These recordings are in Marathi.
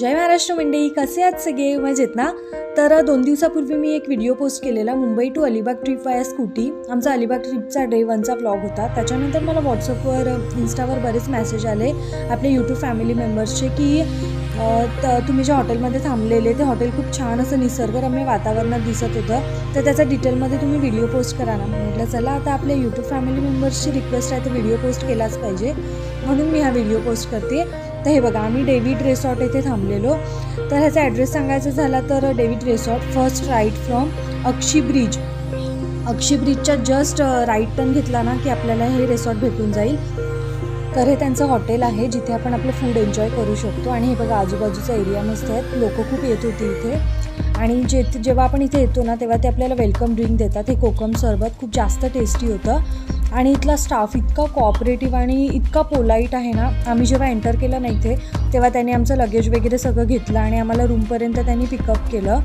जय महाराष्ट्र मंडळी, कसे आहात सगळे? मजेत ना? तर 2 दिवसापूर्वी मी एक व्हिडिओ पोस्ट केलेला मुंबई टू अलिबाग ट्रिप वाया स्कूटी. आमचा अलिबाग ट्रिपचा डे 1चा व्लॉग होता. त्याच्यानंतर मला व्हॉट्सअपवर इन्स्टावर बरेच मेसेज आले आपले यूट्यूब फॅमिली मेंबर्सचे की तुम्ही ज्या हॉटेलमध्ये थांबलेले ते हॉटेल खूप छान असं निसर्गरम्य वातावरणात दिसत होतं, तर त्याचा डिटेलमध्ये तुम्ही व्हिडिओ पोस्ट करा ना. म्हटलं चला आता आपल्या यूट्यूब फॅमिली मेंबर्सची रिक्वेस्ट आहे तर व्हिडिओ पोस्ट केलाच पाहिजे, म्हणून मी हा व्हिडिओ पोस्ट करते. तर हे बघा, आम्ही डेव्हिड रिसॉर्ट येथे थांबलेलो. तर ह्याचा ॲड्रेस सांगायचा झाला तर David resort first right from Akshi ब्रिजच्या जस्ट राईट टर्न घेतला ना की आपल्याला हे रिसॉर्ट भेटून जाईल. तर हे त्यांचं हॉटेल आहे जिथे आपण आपलं फूड एन्जॉय करू शकतो. आणि हे बघा, आजूबाजूचा एरिया मस्त आहे, लोक खूप येत होती इथे. आणि जेव्हा आपण इथे येतो ना तेव्हा ते आपल्याला वेलकम ड्रिंक देतात. हे कोकम सरबत खूप जास्त टेस्टी होतं. आणि इथला स्टाफ इतका कोऑपरेटिव्ह आणि इतका पोलाईट आहे ना. आम्ही जेव्हा एंटर केलं ना इथे तेव्हा त्यांनी आमचं लगेज वगैरे सगळं घेतलं आणि आम्हाला रूमपर्यंत त्यांनी पिकअप केलं.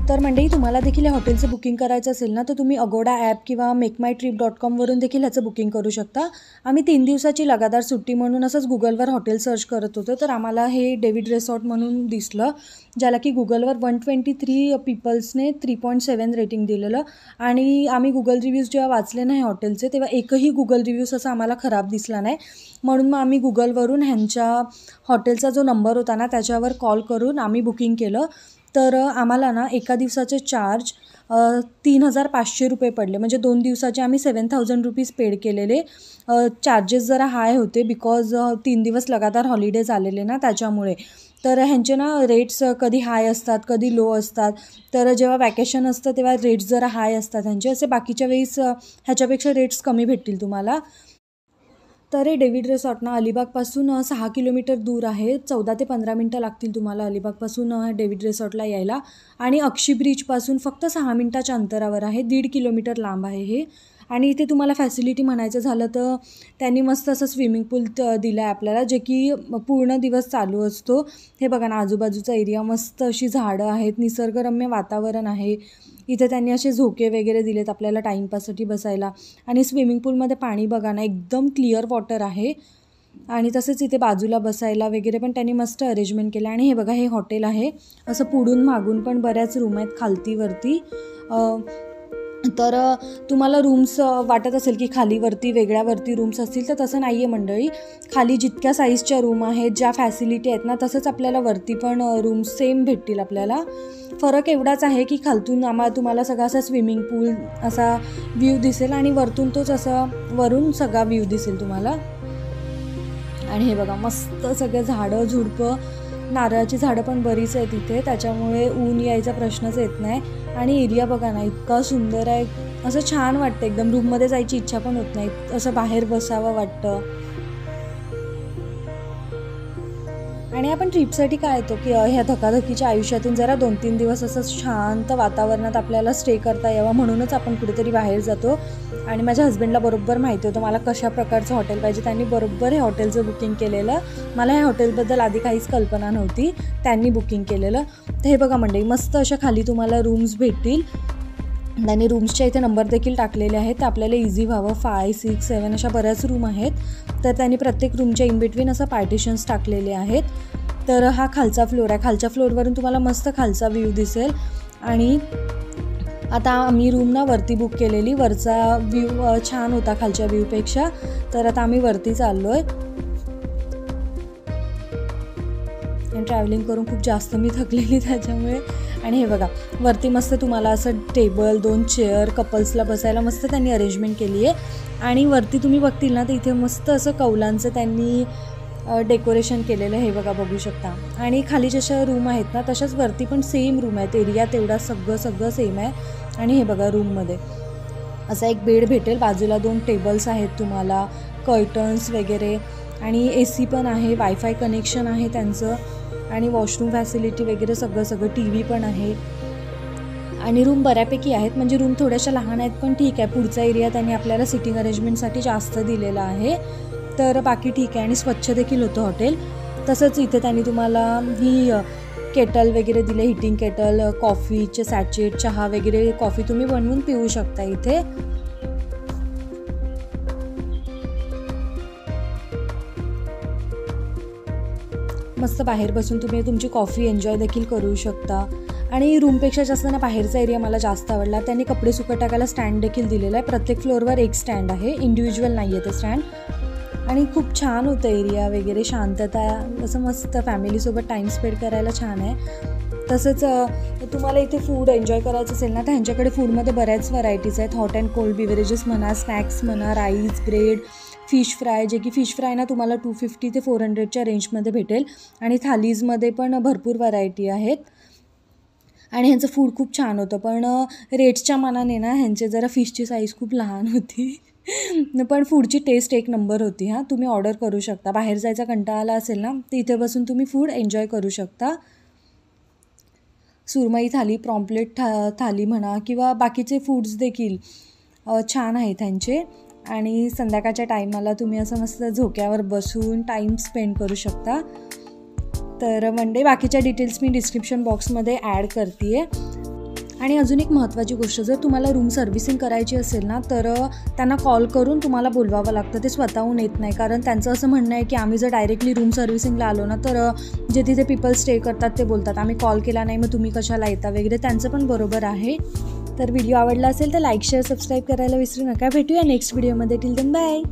तर मंडळी, तुम्हाला देखील या हॉटेलचं बुकिंग करायचं असेल ना तर तुम्ही अगोडा ॲप किंवा मेकमायट्रिप.com वरून देखील ह्याचं बुकिंग करू शकता. आम्ही 3 दिवसाची लगातार सुट्टी म्हणून असंच गुगलवर हॉटेल सर्च करत होतो, तर आम्हाला हे डेव्हिड रिसॉर्ट म्हणून दिसलं, ज्याला की गुगलवर 123 पीपल्सने 3.7 रेटिंग दिलेलं. आणि आम्ही गुगल रिव्ह्यूज जेव्हा वाचले ना हे हॉटेलचे तेव्हा एकही गुगल रिव्ह्यूज असा आम्हाला खराब दिसला नाही. म्हणून मग आम्ही गुगलवरून ह्यांच्या हॉटेलचा जो नंबर होता ना त्याच्यावर कॉल करून आम्ही बुकिंग केलं. तर आम्हाला ना एका दिवसाचे चार्ज 3,500 रुपये पडले. म्हणजे 2 दिवसाचे आम्ही 7,000 रुपीज पेड केलेले. चार्जेस जरा हाय होते बिकॉज 3 दिवस लगातार हॉलिडेज आलेले ना त्याच्यामुळे. तर ह्यांचे ना रेट्स कधी हाय असतात कधी लो असतात. तर जेव्हा वॅकेशन असतं तेव्हा रेट्स जरा हाय असतात ह्यांचे. असे बाकीच्या वेळेस ह्याच्यापेक्षा रेट्स कमी भेटतील तुम्हाला. तर हे डेव्हिड रिसॉर्ट ना अलिबागपासून 6 किलोमीटर दूर आहे. 14 ते 15 मिनटं लागतील तुम्हाला अलिबागपासून डेव्हिड रिसॉर्टला यायला. आणि अक्षी ब्रिजपासून फक्त 6 मिनटाच्या अंतरावर आहे. 1.5 किलोमीटर लांब आहे हे. आणि इथे तुम्हाला फॅसिलिटी म्हणायचं झालं तर त्यांनी मस्त असं स्विमिंग पूल दिलं आहे आपल्याला, जे की पूर्ण दिवस चालू असतो. हे बघा ना, आजूबाजूचा एरिया मस्त अशी झाडं आहेत, निसर्गरम्य वातावरण आहे. इथे त्यांनी असे झोके वगैरे दिलेत आपल्याला टाईमपाससाठी बसायला. आणि स्विमिंग पूलमध्ये पाणी बघा ना, एकदम क्लिअर वॉटर आहे. आणि तसेच इथे बाजूला बसायला वगैरे पण त्यांनी मस्त अरेंजमेंट केलं. आणि हे बघा, हे हॉटेल आहे. असं पुढून मागून पण बऱ्याच रूम आहेत खालतीवरती. तर तुम्हाला रूम्स वाटत असेल की खालीवरती वेगळ्यावरती रूम्स असतील, तर तसं नाही आहे मंडळी. खाली जितक्या साईजच्या रूम आहेत, ज्या फॅसिलिटी आहेत ना, तसंच आपल्याला वरती पण रूम्स सेम भेटतील आपल्याला. फरक एवढाच आहे की खालतून तुम्हाला सगळा असा स्विमिंग पूल असा व्ह्यू दिसेल आणि वरतून तोच असा वरून सगळा व्ह्यू दिसेल तुम्हाला. आणि हे बघा, मस्त सगळं झाडं झुडपं, नारळाची झाडं पण बरीच आहेत इथे, त्याच्यामुळे ऊन यायचा प्रश्नच येत नाही. आणि एरिया बघा ना, इतका सुंदर आहे, असं छान वाटतं एकदम. रूममध्ये जायची इच्छा पण होत नाही, असं बाहेर बसावं वाटतं. आणि आपण ट्रिपसाठी काय येतो की ह्या धकाधकीच्या आयुष्यातून जरा 2-3 दिवस असं शांत वातावरणात आपल्याला स्टे करता यावं म्हणूनच आपण कुठेतरी बाहेर जातो. आणि माझ्या हस्बंडला बरोबर माहिती होतं मला कशा प्रकारचं हॉटेल पाहिजे. त्यांनी बरोबर हे हॉटेलचं बुकिंग केलेलं. मला ह्या हॉटेलबद्दल आधी काहीच कल्पना नव्हती, त्यांनी बुकिंग केलेलं. तर हे बघा मंडळी, मस्त अशा खाली तुम्हाला रूम्स भेटतील. त्यांनी रूम्सच्या इथे नंबर देखील टाकलेले आहेत, तर आपल्याला इझी व्हावं. 5, 6, 7 अशा बऱ्याच रूम आहेत. तर त्यांनी प्रत्येक रूमच्या इनबिटवीन असं पार्टिशन्स टाकलेले आहेत. तर हा खालचा फ्लोर आहे. खालच्या फ्लोअरवरून तुम्हाला मस्त खालचा व्ह्यू दिसेल. आणि आता आम्ही रूम ना वरती बुक केलेली. वरचा व्ह्यू छान होता खालच्या व्ह्यूपेक्षा. तर आता आम्ही वरती चाललो आहे. आणि ट्रॅव्हलिंग करून खूप जास्त मी थकलेली त्याच्यामुळे. आणि हे बघा, वरती मस्त तुम्हाला असं टेबल, 2 चेअर कपल्सला बसायला मस्त त्यांनी अरेंजमेंट केली आहे. आणि वरती तुम्ही बघतील ना तर इथे मस्त असं कौलांचं त्यांनी डेकोरेशन केलेलं हे बघा, बघू शकता. आणि खाली जशा रूम आहेत ना तशाच वरती पण सेम रूम आहेत. एरिया तेवढा सगळं सेम आहे. आणि हे बघा, रूममध्ये असा एक बेड भेटेल, बाजूला 2 टेबल्स आहेत तुम्हाला, कर्टन्स वगैरे. आणि AC पण आहे, वायफाय कनेक्शन आहे त्यांचं. आणि वॉशरूम फॅसिलिटी वगैरे सगळं TV पण आहे. आणि रूम बऱ्यापैकी आहेत, म्हणजे रूम थोड्याशा लहान आहेत पण ठीक आहे. पुढचा एरिया त्यांनी आपल्याला सिटिंग अरेंजमेंटसाठी जास्त दिलेला आहे, तर बाकी ठीक आहे. आणि स्वच्छ देखील होतं हॉटेल. तसंच इथे त्यांनी तुम्हाला ही केटल वगैरे दिले, हिटिंग केटल, कॉफीचे सॅचेट, चहा वगैरे, कॉफी तुम्ही बनवून पिऊ शकता इथे. मस्त बाहेर बसून तुम्ही तुमची कॉफी एन्जॉय देखील करू शकता. आणि रूमपेक्षा जास्त ना बाहेरचा एरिया मला जास्त आवडला. त्यांनी कपडे सुकत टाकायला स्टँड देखील दिलेला आहे. प्रत्येक फ्लोअरवर एक स्टँड आहे, इंडिव्हिज्युअल नाही आहे ते स्टँड. आणि खूप छान होतं एरिया वगैरे, शांतता, असं मस्त फॅमिलीसोबत टाईम स्पेंड करायला छान आहे. तसंच तुम्हाला इथे फूड एन्जॉय करायचं असेल ना तर ह्यांच्याकडे फूडमध्ये बऱ्याच व्हरायटीज आहेत. हॉट अँड कोल्ड बिव्हरेजेस म्हणा, स्नॅक्स म्हणा, राईस, ब्रेड, फिश फ्राय, जे की फिश फ्राय ना तुम्हाला 250 ते 400च्या रेंजमध्ये भेटेल. आणि थालीजमध्ये पण भरपूर व्हरायटी आहेत. आणि ह्यांचं फूड खूप छान होतं, पण रेट्सच्या मानाने ना ह्यांचे जरा फिशची साईज खूप लहान होती. पण फूडची टेस्ट एक नंबर होती. हां, तुम्ही ऑर्डर करू शकता. बाहेर जायचा कंटाळा आला असेल ना तर इथे बसून तुम्ही फूड एन्जॉय करू शकता. सुरमई थाली, प्रॉम्प्लेट थाली म्हणा किंवा बाकीचे फूड्स देखील छान आहेत त्यांचे. आणि संध्याकाळच्या टायमाला तुम्ही असं मस्त झोक्यावर बसून टाईम स्पेंड करू शकता. तर मंडे बाकीच्या डिटेल्स मी डिस्क्रिप्शन बॉक्समध्ये ॲड करते आहे. आणि अजून एक महत्त्वाची गोष्ट, जर तुम्हाला रूम सर्व्हिसिंग करायची असेल ना तर त्यांना कॉल करून तुम्हाला बोलवावं लागतं. ते स्वतःहून येत नाही, कारण त्यांचं असं म्हणणं आहे की आम्ही जर डायरेक्टली रूम सर्व्हिसिंगला आलो ना तर जे तिथे पीपल स्टे करतात ते बोलतात आम्ही कॉल केला नाही, मग तुम्ही कशाला येता वगैरे. त्यांचं पण बरोबर आहे. तर व्हिडिओ आवडला असेल तर लाईक, शेअर, सबस्क्राईब करायला विसरू नका. भेटूया नेक्स्ट व्हिडिओमध्ये. Till then bye.